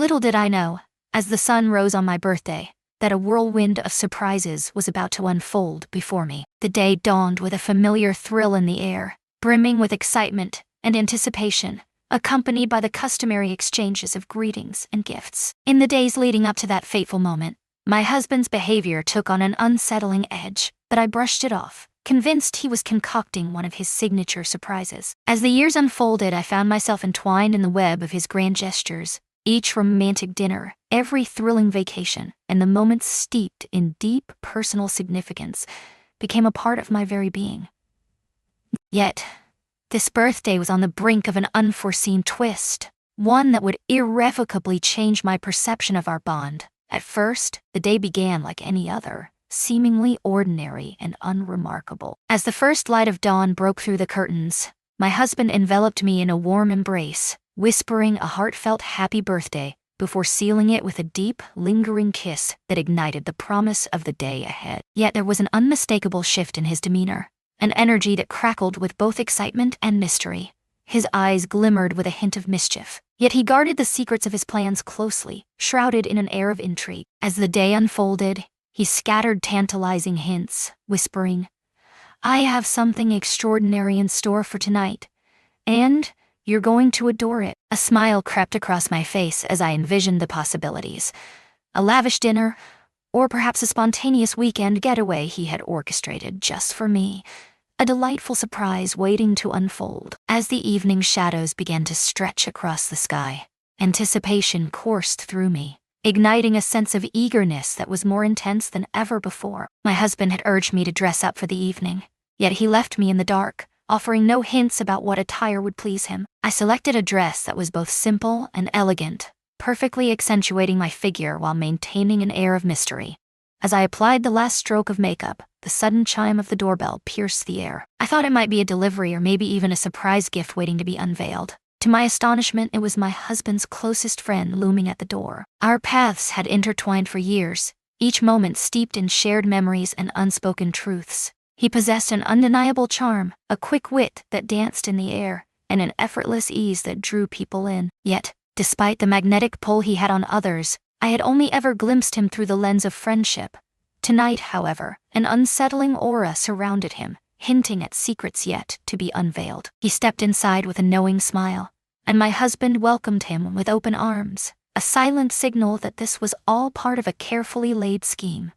Little did I know, as the sun rose on my birthday, that a whirlwind of surprises was about to unfold before me. The day dawned with a familiar thrill in the air, brimming with excitement and anticipation, accompanied by the customary exchanges of greetings and gifts. In the days leading up to that fateful moment, my husband's behavior took on an unsettling edge, but I brushed it off, convinced he was concocting one of his signature surprises. As the years unfolded, I found myself entwined in the web of his grand gestures. Each romantic dinner, every thrilling vacation, and the moments steeped in deep personal significance became a part of my very being. Yet, this birthday was on the brink of an unforeseen twist, one that would irrevocably change my perception of our bond. At first, the day began like any other, seemingly ordinary and unremarkable. As the first light of dawn broke through the curtains, my husband enveloped me in a warm embrace, whispering a heartfelt happy birthday before sealing it with a deep, lingering kiss that ignited the promise of the day ahead. Yet there was an unmistakable shift in his demeanor, an energy that crackled with both excitement and mystery. His eyes glimmered with a hint of mischief, yet he guarded the secrets of his plans closely, shrouded in an air of intrigue. As the day unfolded, he scattered tantalizing hints, whispering, "I have something extraordinary in store for tonight, and you're going to adore it." A smile crept across my face as I envisioned the possibilities. A lavish dinner, or perhaps a spontaneous weekend getaway he had orchestrated just for me. A delightful surprise waiting to unfold. As the evening shadows began to stretch across the sky, anticipation coursed through me, igniting a sense of eagerness that was more intense than ever before. My husband had urged me to dress up for the evening, yet he left me in the dark, offering no hints about what attire would please him. I selected a dress that was both simple and elegant, perfectly accentuating my figure while maintaining an air of mystery. As I applied the last stroke of makeup, the sudden chime of the doorbell pierced the air. I thought it might be a delivery or maybe even a surprise gift waiting to be unveiled. To my astonishment, it was my husband's closest friend looming at the door. Our paths had intertwined for years, each moment steeped in shared memories and unspoken truths. He possessed an undeniable charm, a quick wit that danced in the air, and an effortless ease that drew people in. Yet, despite the magnetic pull he had on others, I had only ever glimpsed him through the lens of friendship. Tonight, however, an unsettling aura surrounded him, hinting at secrets yet to be unveiled. He stepped inside with a knowing smile, and my husband welcomed him with open arms, a silent signal that this was all part of a carefully laid scheme.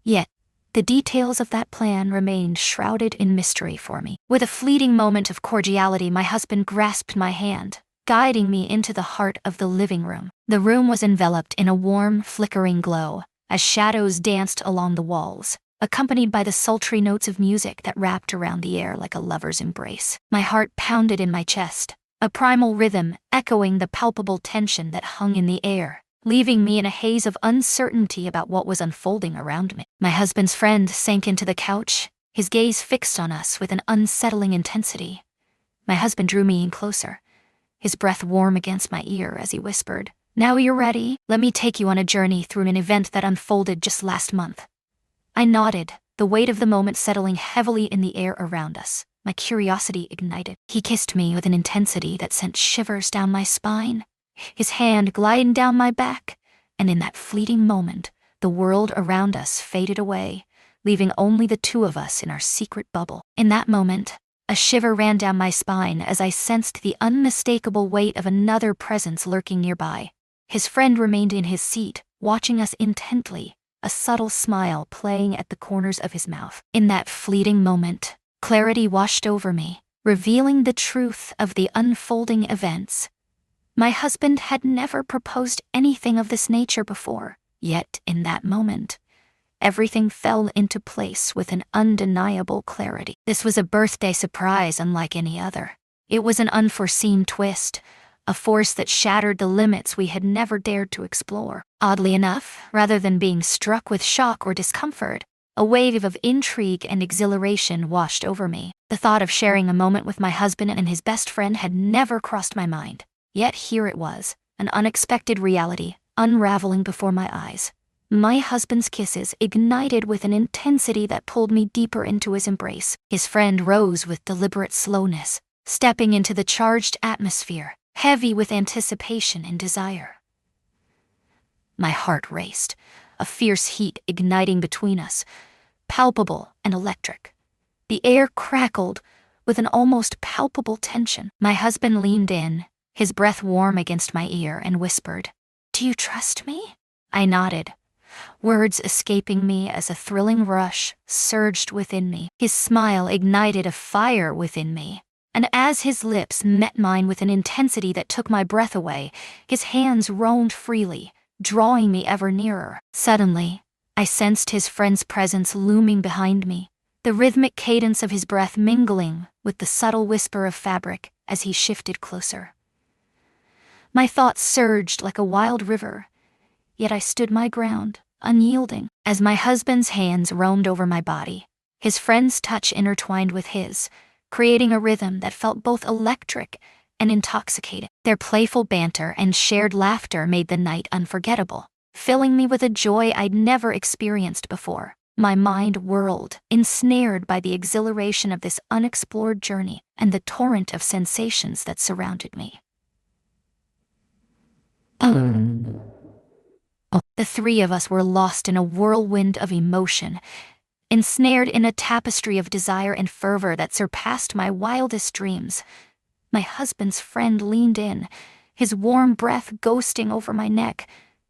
Yet, the details of that plan remained shrouded in mystery for me. With a fleeting moment of cordiality, my husband grasped my hand, guiding me into the heart of the living room. The room was enveloped in a warm, flickering glow, as shadows danced along the walls, accompanied by the sultry notes of music that wrapped around the air like a lover's embrace. My heart pounded in my chest, a primal rhythm echoing the palpable tension that hung in the air, leaving me in a haze of uncertainty about what was unfolding around me. My husband's friend sank into the couch, his gaze fixed on us with an unsettling intensity. My husband drew me in closer, his breath warm against my ear as he whispered, "Now you're ready. Let me take you on a journey through an event that unfolded just last month." I nodded, the weight of the moment settling heavily in the air around us. My curiosity ignited. He kissed me with an intensity that sent shivers down my spine, his hand gliding down my back, and in that fleeting moment, the world around us faded away, leaving only the two of us in our secret bubble. In that moment, a shiver ran down my spine as I sensed the unmistakable weight of another presence lurking nearby. His friend remained in his seat, watching us intently, a subtle smile playing at the corners of his mouth. In that fleeting moment, clarity washed over me, revealing the truth of the unfolding events. My husband had never proposed anything of this nature before, yet in that moment, everything fell into place with an undeniable clarity. This was a birthday surprise unlike any other. It was an unforeseen twist, a force that shattered the limits we had never dared to explore. Oddly enough, rather than being struck with shock or discomfort, a wave of intrigue and exhilaration washed over me. The thought of sharing a moment with my husband and his best friend had never crossed my mind. Yet here it was, an unexpected reality, unraveling before my eyes. My husband's kisses ignited with an intensity that pulled me deeper into his embrace. His friend rose with deliberate slowness, stepping into the charged atmosphere, heavy with anticipation and desire. My heart raced, a fierce heat igniting between us, palpable and electric. The air crackled with an almost palpable tension. My husband leaned in, his breath warm against my ear, and whispered, "Do you trust me?" I nodded, words escaping me as a thrilling rush surged within me. His smile ignited a fire within me, and as his lips met mine with an intensity that took my breath away, his hands roamed freely, drawing me ever nearer. Suddenly, I sensed his friend's presence looming behind me, the rhythmic cadence of his breath mingling with the subtle whisper of fabric as he shifted closer. My thoughts surged like a wild river, yet I stood my ground, unyielding. As my husband's hands roamed over my body, his friend's touch intertwined with his, creating a rhythm that felt both electric and intoxicating. Their playful banter and shared laughter made the night unforgettable, filling me with a joy I'd never experienced before. My mind whirled, ensnared by the exhilaration of this unexplored journey and the torrent of sensations that surrounded me. The three of us were lost in a whirlwind of emotion, ensnared in a tapestry of desire and fervor that surpassed my wildest dreams. My husband's friend leaned in, his warm breath ghosting over my neck,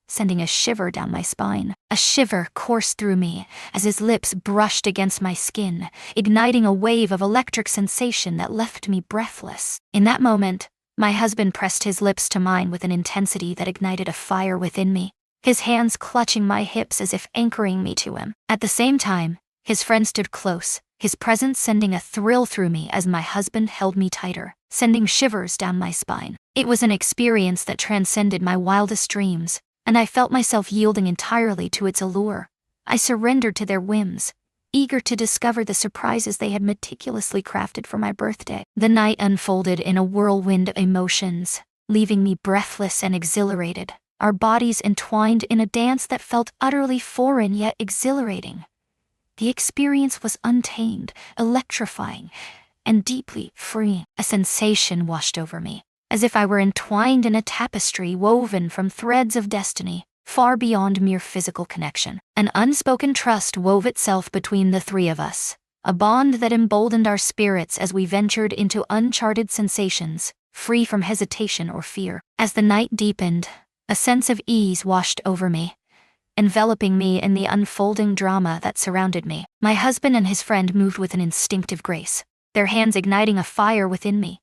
sending a shiver down my spine. A shiver coursed through me as his lips brushed against my skin, igniting a wave of electric sensation that left me breathless. In that moment, my husband pressed his lips to mine with an intensity that ignited a fire within me, his hands clutching my hips as if anchoring me to him. At the same time, his friend stood close, his presence sending a thrill through me as my husband held me tighter, sending shivers down my spine. It was an experience that transcended my wildest dreams, and I felt myself yielding entirely to its allure. I surrendered to their whims, eager to discover the surprises they had meticulously crafted for my birthday. The night unfolded in a whirlwind of emotions, leaving me breathless and exhilarated, our bodies entwined in a dance that felt utterly foreign yet exhilarating. The experience was untamed, electrifying, and deeply freeing. A sensation washed over me, as if I were entwined in a tapestry woven from threads of destiny, far beyond mere physical connection. An unspoken trust wove itself between the three of us, a bond that emboldened our spirits as we ventured into uncharted sensations, free from hesitation or fear. As the night deepened, a sense of ease washed over me, enveloping me in the unfolding drama that surrounded me. My husband and his friend moved with an instinctive grace, their hands igniting a fire within me,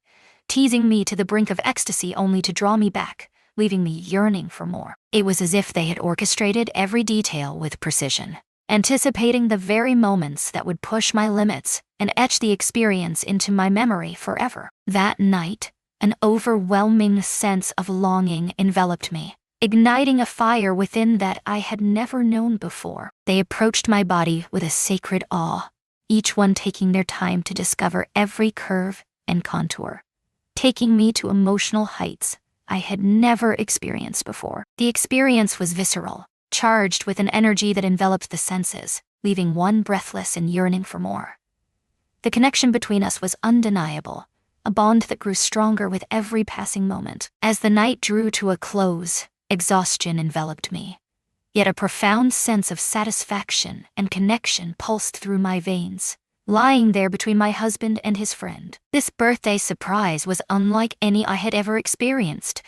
teasing me to the brink of ecstasy only to draw me back, leaving me yearning for more. It was as if they had orchestrated every detail with precision, anticipating the very moments that would push my limits and etch the experience into my memory forever. That night, an overwhelming sense of longing enveloped me, igniting a fire within that I had never known before. They approached my body with a sacred awe, each one taking their time to discover every curve and contour, taking me to emotional heights I had never experienced before. The experience was visceral, charged with an energy that enveloped the senses, leaving one breathless and yearning for more. The connection between us was undeniable, a bond that grew stronger with every passing moment. As the night drew to a close, exhaustion enveloped me, yet a profound sense of satisfaction and connection pulsed through my veins, lying there between my husband and his friend. This birthday surprise was unlike any I had ever experienced,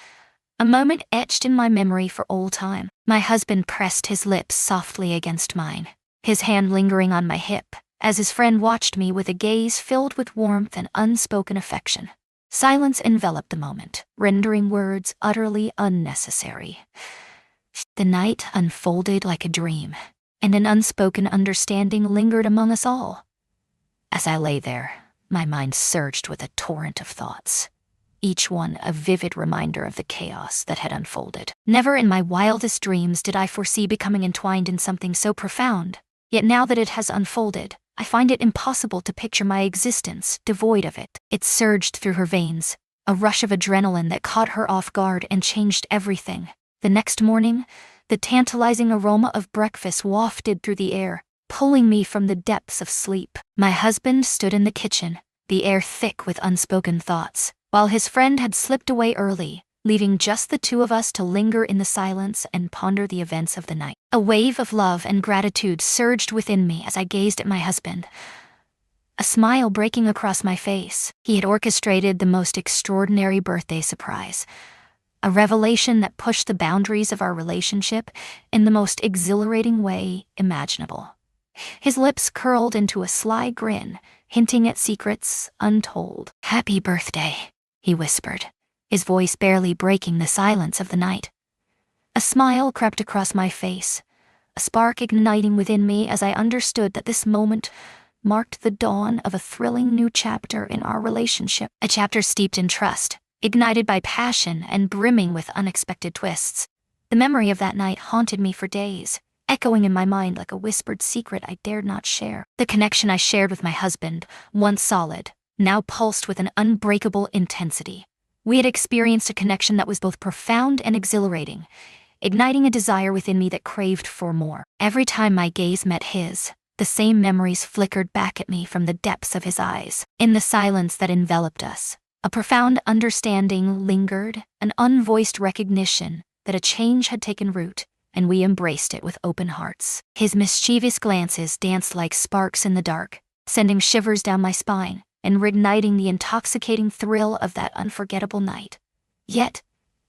a moment etched in my memory for all time. My husband pressed his lips softly against mine, his hand lingering on my hip, as his friend watched me with a gaze filled with warmth and unspoken affection. Silence enveloped the moment, rendering words utterly unnecessary. The night unfolded like a dream, and an unspoken understanding lingered among us all. As I lay there, my mind surged with a torrent of thoughts, each one a vivid reminder of the chaos that had unfolded. Never in my wildest dreams did I foresee becoming entwined in something so profound, yet now that it has unfolded, I find it impossible to picture my existence devoid of it. It surged through her veins, a rush of adrenaline that caught her off guard and changed everything. The next morning, the tantalizing aroma of breakfast wafted through the air, pulling me from the depths of sleep. My husband stood in the kitchen, the air thick with unspoken thoughts, while his friend had slipped away early, leaving just the two of us to linger in the silence and ponder the events of the night. A wave of love and gratitude surged within me as I gazed at my husband, a smile breaking across my face. He had orchestrated the most extraordinary birthday surprise, a revelation that pushed the boundaries of our relationship in the most exhilarating way imaginable. His lips curled into a sly grin, hinting at secrets untold. "Happy birthday," he whispered, his voice barely breaking the silence of the night. A smile crept across my face, a spark igniting within me as I understood that this moment marked the dawn of a thrilling new chapter in our relationship. A chapter steeped in trust, ignited by passion and brimming with unexpected twists. The memory of that night haunted me for days, echoing in my mind like a whispered secret I dared not share. The connection I shared with my husband, once solid, now pulsed with an unbreakable intensity. We had experienced a connection that was both profound and exhilarating, igniting a desire within me that craved for more. Every time my gaze met his, the same memories flickered back at me from the depths of his eyes. In the silence that enveloped us, a profound understanding lingered, an unvoiced recognition that a change had taken root, and we embraced it with open hearts. His mischievous glances danced like sparks in the dark, sending shivers down my spine and reigniting the intoxicating thrill of that unforgettable night. Yet,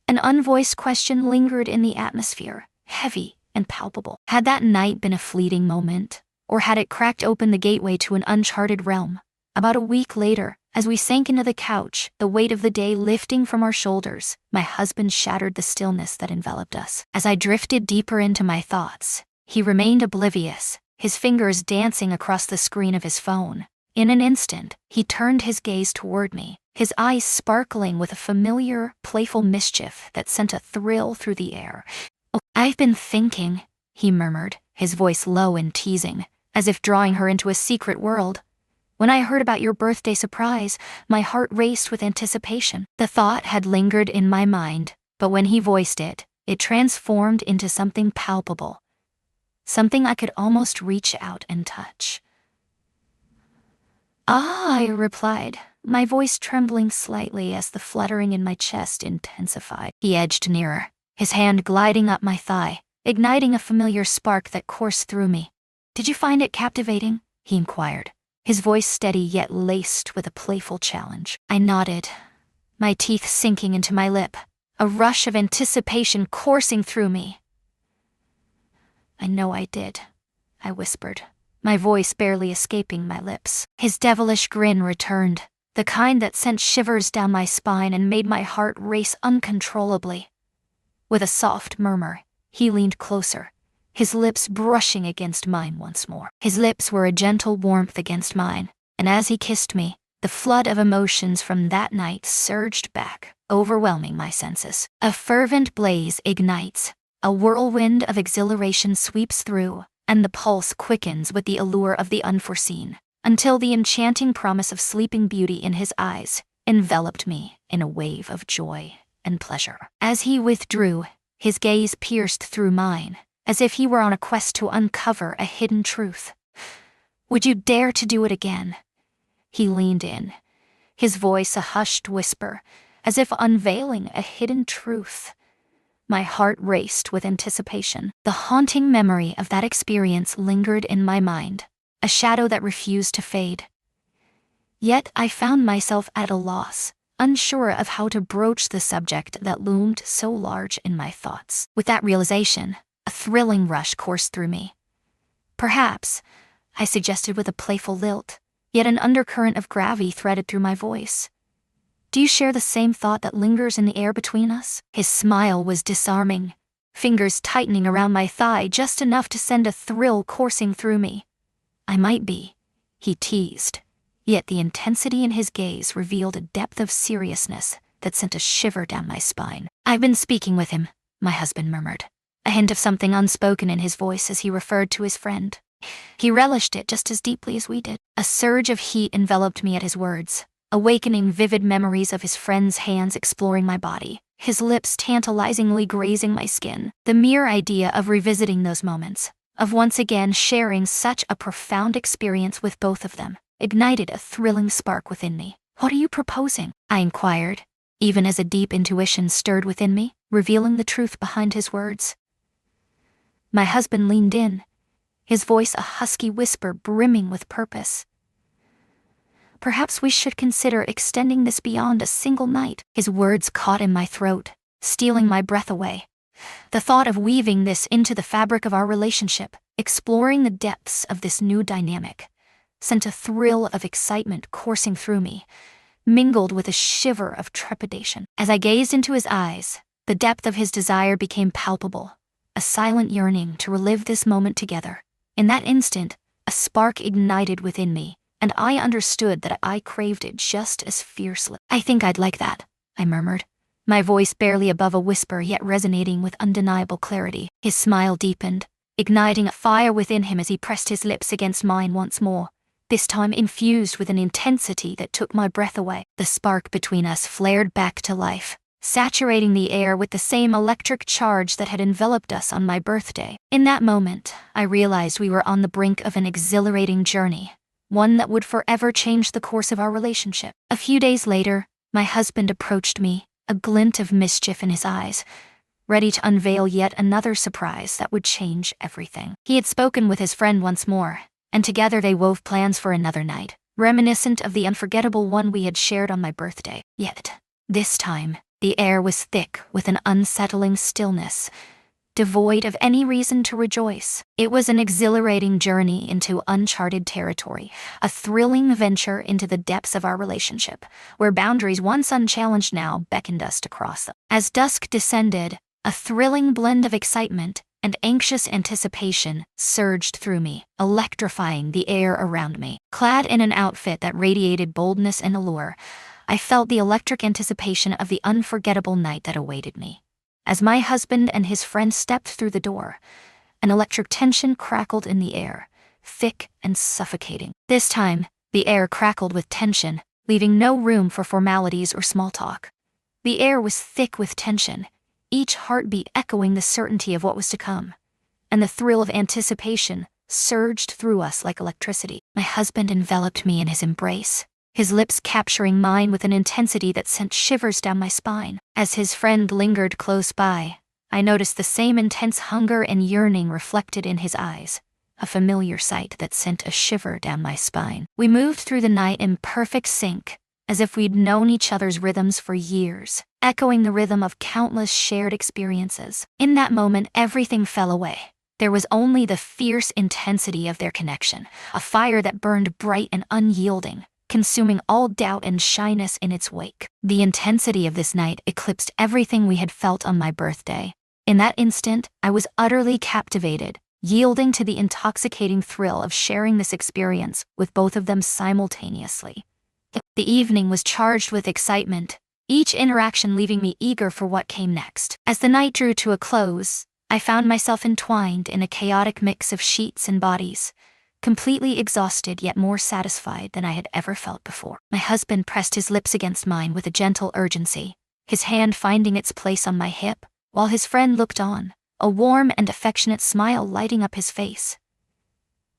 an unvoiced question lingered in the atmosphere, heavy and palpable. Had that night been a fleeting moment, or had it cracked open the gateway to an uncharted realm? About a week later, as we sank into the couch, the weight of the day lifting from our shoulders, my husband shattered the stillness that enveloped us. As I drifted deeper into my thoughts, he remained oblivious, his fingers dancing across the screen of his phone. In an instant, he turned his gaze toward me, his eyes sparkling with a familiar, playful mischief that sent a thrill through the air. "Oh, I've been thinking," he murmured, his voice low and teasing, as if drawing her into a secret world. "When I heard about your birthday surprise, my heart raced with anticipation." The thought had lingered in my mind, but when he voiced it, it transformed into something palpable, something I could almost reach out and touch. "Ah," I replied, my voice trembling slightly as the fluttering in my chest intensified. He edged nearer, his hand gliding up my thigh, igniting a familiar spark that coursed through me. "Did you find it captivating?" he inquired, his voice steady yet laced with a playful challenge. I nodded, my teeth sinking into my lip, a rush of anticipation coursing through me. "I know I did," I whispered, my voice barely escaping my lips. His devilish grin returned, the kind that sent shivers down my spine and made my heart race uncontrollably. With a soft murmur, he leaned closer, his lips brushing against mine once more. His lips were a gentle warmth against mine, and as he kissed me, the flood of emotions from that night surged back, overwhelming my senses. A fervent blaze ignites, a whirlwind of exhilaration sweeps through, and the pulse quickens with the allure of the unforeseen, until the enchanting promise of sleeping beauty in his eyes enveloped me in a wave of joy and pleasure. As he withdrew, his gaze pierced through mine, as if he were on a quest to uncover a hidden truth. "Would you dare to do it again?" He leaned in, his voice a hushed whisper, as if unveiling a hidden truth. My heart raced with anticipation. The haunting memory of that experience lingered in my mind, a shadow that refused to fade. Yet I found myself at a loss, unsure of how to broach the subject that loomed so large in my thoughts. With that realization, a thrilling rush coursed through me. "Perhaps," I suggested with a playful lilt, yet an undercurrent of gravity threaded through my voice. "Do you share the same thought that lingers in the air between us?" His smile was disarming, fingers tightening around my thigh just enough to send a thrill coursing through me. "I might be," he teased, yet the intensity in his gaze revealed a depth of seriousness that sent a shiver down my spine. "I've been speaking with him," my husband murmured, a hint of something unspoken in his voice as he referred to his friend. He relished it just as deeply as we did. A surge of heat enveloped me at his words, awakening vivid memories of his friend's hands exploring my body, his lips tantalizingly grazing my skin. The mere idea of revisiting those moments, of once again sharing such a profound experience with both of them, ignited a thrilling spark within me. "What are you proposing?" I inquired, even as a deep intuition stirred within me, revealing the truth behind his words. My husband leaned in, his voice a husky whisper brimming with purpose. "Perhaps we should consider extending this beyond a single night." His words caught in my throat, stealing my breath away. The thought of weaving this into the fabric of our relationship, exploring the depths of this new dynamic, sent a thrill of excitement coursing through me, mingled with a shiver of trepidation. As I gazed into his eyes, the depth of his desire became palpable, a silent yearning to relive this moment together. In that instant, a spark ignited within me, and I understood that I craved it just as fiercely. "I think I'd like that," I murmured, my voice barely above a whisper yet resonating with undeniable clarity. His smile deepened, igniting a fire within him as he pressed his lips against mine once more, this time infused with an intensity that took my breath away. The spark between us flared back to life, saturating the air with the same electric charge that had enveloped us on my birthday. In that moment, I realized we were on the brink of an exhilarating journey, one that would forever change the course of our relationship. A few days later, my husband approached me, a glint of mischief in his eyes, ready to unveil yet another surprise that would change everything. He had spoken with his friend once more, and together they wove plans for another night, reminiscent of the unforgettable one we had shared on my birthday. Yet, this time, the air was thick with an unsettling stillness, devoid of any reason to rejoice. It was an exhilarating journey into uncharted territory, a thrilling venture into the depths of our relationship, where boundaries once unchallenged now beckoned us to cross them. As dusk descended, a thrilling blend of excitement and anxious anticipation surged through me, electrifying the air around me. Clad in an outfit that radiated boldness and allure, I felt the electric anticipation of the unforgettable night that awaited me. As my husband and his friend stepped through the door, an electric tension crackled in the air, thick and suffocating. This time, the air crackled with tension, leaving no room for formalities or small talk. The air was thick with tension, each heartbeat echoing the certainty of what was to come, and the thrill of anticipation surged through us like electricity. My husband enveloped me in his embrace, his lips capturing mine with an intensity that sent shivers down my spine. As his friend lingered close by, I noticed the same intense hunger and yearning reflected in his eyes, a familiar sight that sent a shiver down my spine. We moved through the night in perfect sync, as if we'd known each other's rhythms for years, echoing the rhythm of countless shared experiences. In that moment, everything fell away. There was only the fierce intensity of their connection, a fire that burned bright and unyielding, consuming all doubt and shyness in its wake. The intensity of this night eclipsed everything we had felt on my birthday. In that instant, I was utterly captivated, yielding to the intoxicating thrill of sharing this experience with both of them simultaneously. The evening was charged with excitement, each interaction leaving me eager for what came next. As the night drew to a close, I found myself entwined in a chaotic mix of sheets and bodies, completely exhausted yet more satisfied than I had ever felt before. My husband pressed his lips against mine with a gentle urgency, his hand finding its place on my hip, while his friend looked on, a warm and affectionate smile lighting up his face.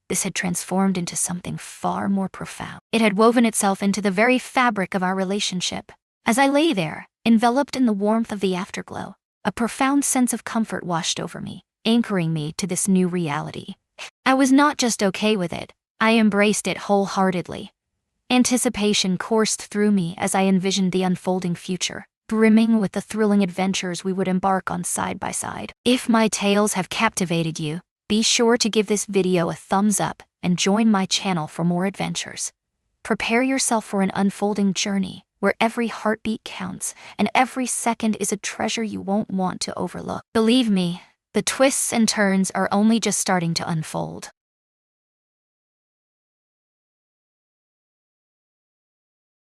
This had transformed into something far more profound. It had woven itself into the very fabric of our relationship. As I lay there, enveloped in the warmth of the afterglow, a profound sense of comfort washed over me, anchoring me to this new reality. I was not just okay with it, I embraced it wholeheartedly. Anticipation coursed through me as I envisioned the unfolding future, brimming with the thrilling adventures we would embark on side by side. If my tales have captivated you, be sure to give this video a thumbs up and join my channel for more adventures. Prepare yourself for an unfolding journey where every heartbeat counts and every second is a treasure you won't want to overlook. Believe me, the twists and turns are only just starting to unfold.